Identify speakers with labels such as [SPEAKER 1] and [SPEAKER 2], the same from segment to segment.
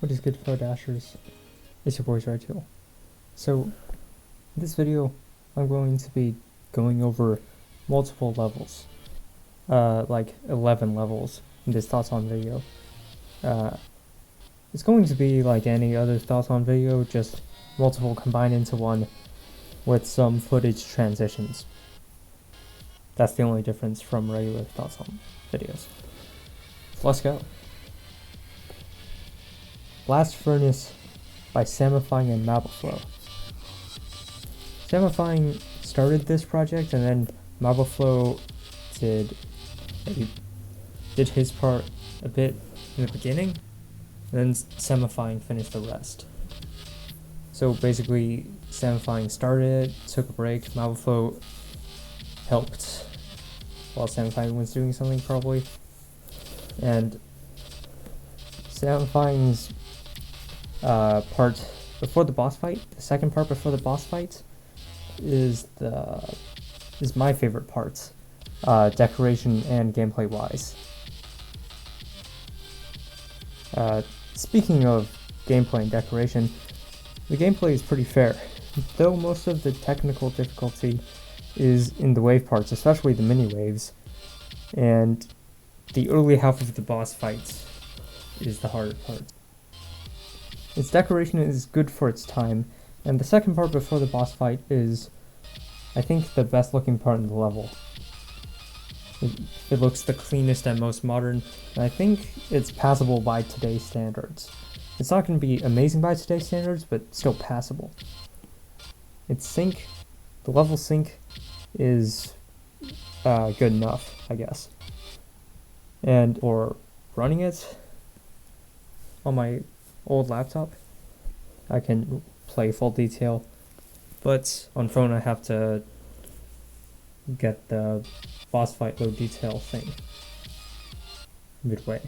[SPEAKER 1] What is good, fellow Dashers? It's your boy Tool. So, in this video, I'm going to be going over multiple levels, like 11 levels in this Thoughts on video. It's going to be like any other Thoughts on video, just multiple combined into one with some footage transitions. That's the only difference from regular Thoughts on videos. So let's go. Blast Furnace by Samifying and Marbleflow. Samifying started this project, and then Marbleflow did his part a bit in the beginning, and then Samifying finished the rest. So basically, Samifying started, took a break, Marbleflow helped while Samifying was doing something probably, and Samifying's part before the boss fight, the second part before the boss fight, is my favorite part, decoration and gameplay wise. Speaking of gameplay and decoration, the gameplay is pretty fair, though most of the technical difficulty is in the wave parts, especially the mini waves, and the early half of the boss fight is the harder part. Its decoration is good for its time, and the second part before the boss fight is, I think, the best looking part in the level. It looks the cleanest and most modern, and I think it's passable by today's standards. It's not going to be amazing by today's standards, but still passable. Its sync, the level sync, is good enough, I guess. And for running it on my old laptop, I can play full detail, but on phone I have to get the boss fight low detail thing. Midway.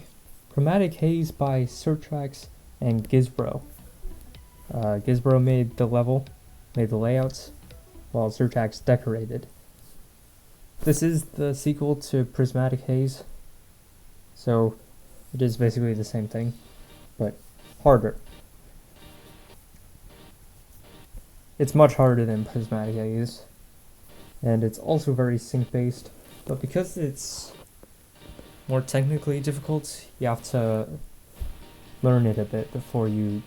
[SPEAKER 1] Chromatic Haze by Surtrax and Gizbro. Gizbro made the level, made the layouts, while Surtrax decorated. This is the sequel to Prismatic Haze, so it is basically the same thing, but harder. It's much harder than Prismatic Haze, and it's also very sync based, but because it's more technically difficult, you have to learn it a bit before you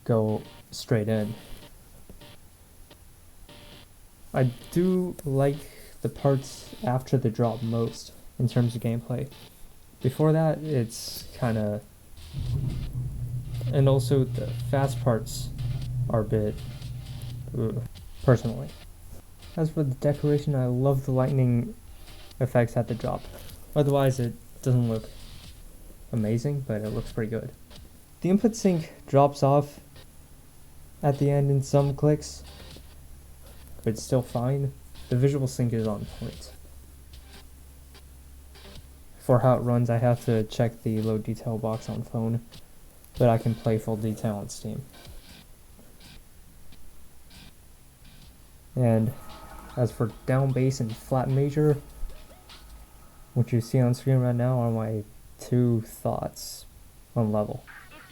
[SPEAKER 1] go straight in. I do like the parts after the drop most in terms of gameplay. Before that, it's kinda... And also the fast parts are a bit... personally. As for the decoration, I love the lightning effects at the drop. Otherwise, it doesn't look amazing, but it looks pretty good. The input sync drops off at the end in some clicks, but it's still fine. The visual sync is on point. For how it runs, I have to check the low detail box on phone, but I can play full detail on Steam. And as for down bass and flat major, what you see on screen right now are my two thoughts on level.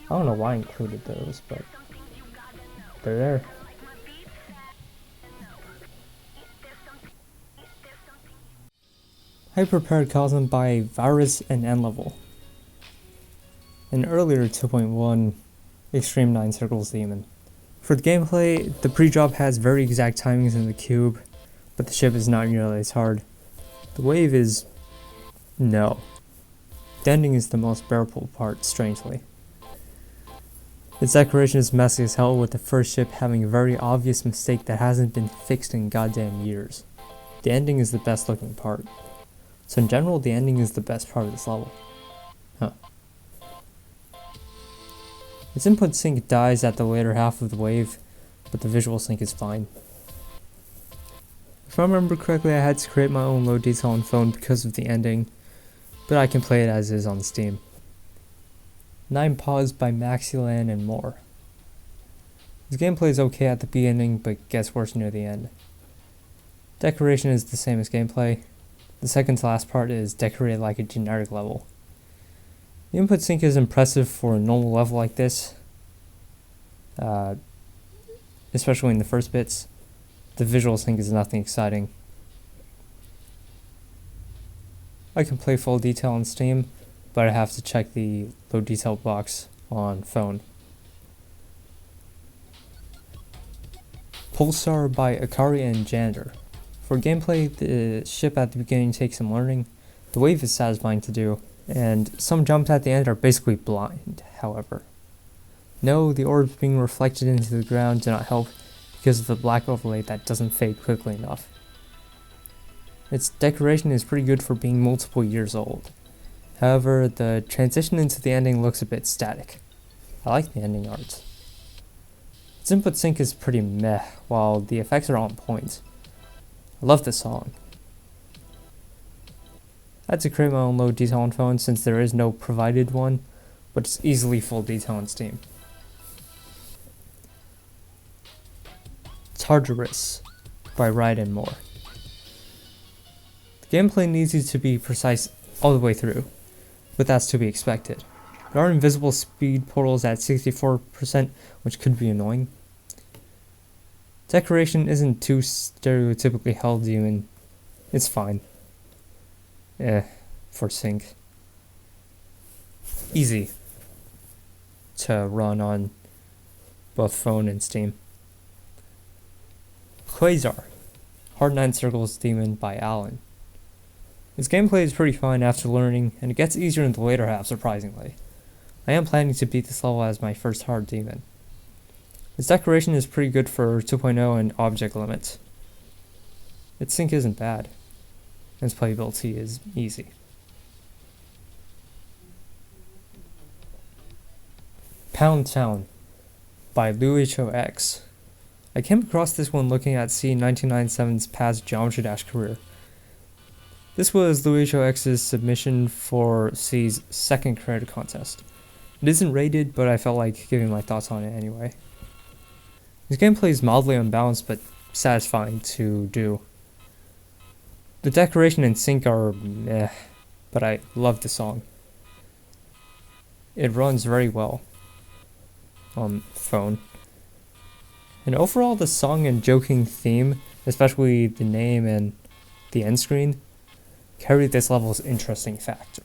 [SPEAKER 1] I don't know why I included those, but they're there. Paracosm by Virus and N-Level. An earlier 2.1 Extreme 9 Circles Demon. For the gameplay, the pre-drop has very exact timings in the cube, but the ship is not nearly as hard. The wave is... no. The ending is the most bearable part, strangely. Its decoration is messy as hell, with the first ship having a very obvious mistake that hasn't been fixed in goddamn years. The ending is the best looking part. So in general, the ending is the best part of this level. Its input sync dies at the later half of the wave, but the visual sync is fine. If I remember correctly, I had to create my own low detail on phone because of the ending, but I can play it as is on Steam. 9 Paws by Maxilan and more. This gameplay is okay at the beginning, but gets worse near the end. Decoration is the same as gameplay. The second to last part is decorated like a generic level. The input sync is impressive for a normal level like this, especially in the first bits. The visual sync is nothing exciting. I can play full detail on Steam, but I have to check the low detail box on phone. Pulsar by Akari and Janitor. For gameplay, the ship at the beginning takes some learning. The wave is satisfying to do, and some jumps at the end are basically blind, however. No, the orbs being reflected into the ground do not help because of the black overlay that doesn't fade quickly enough. Its decoration is pretty good for being multiple years old. However, the transition into the ending looks a bit static. I like the ending art. Its input sync is pretty meh, while the effects are on point. I love the song. I had to create my own low detail on phone since there is no provided one, but it's easily full detail on Steam. Tartarus by Ride and More. The gameplay needs you to be precise all the way through, but that's to be expected. There are invisible speed portals at 64%, which could be annoying. Decoration isn't too stereotypically Hell Demon. It's fine. For sync. Easy to run on both phone and Steam. Quasar, Hard 9 Circles Demon by Alan. His gameplay is pretty fun after learning, and it gets easier in the later half, surprisingly. I am planning to beat this level as my first hard demon. Its decoration is pretty good for 2.0 and object limits. Its sync isn't bad, and its playability is easy. Pound Town by LuHoX. I came across this one looking at C1997's past Geometry Dash career. This was LuHoX's submission for C's second creator contest. It isn't rated, but I felt like giving my thoughts on it anyway. His gameplay is mildly unbalanced, but satisfying to do. The decoration and sync are meh, but I love the song. It runs very well on phone. And overall, the song and joking theme, especially the name and the end screen, carry this level's interesting factor.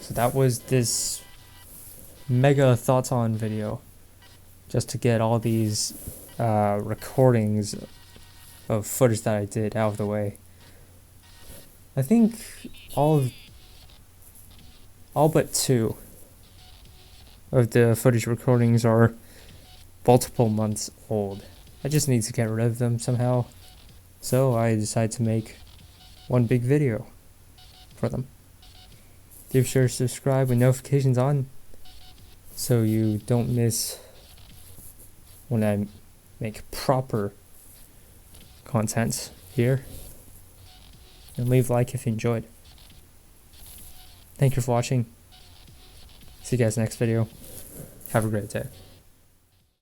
[SPEAKER 1] So that was this mega thoughts on video, just to get all these recordings of footage that I did out of the way. I think all but two of the footage recordings are multiple months old. I just need to get rid of them somehow, so I decided to make one big video for them. Be sure to subscribe with notifications on so you don't miss when I make proper content here, and leave a like if you enjoyed. Thank you for watching. See you guys next video. Have a great day.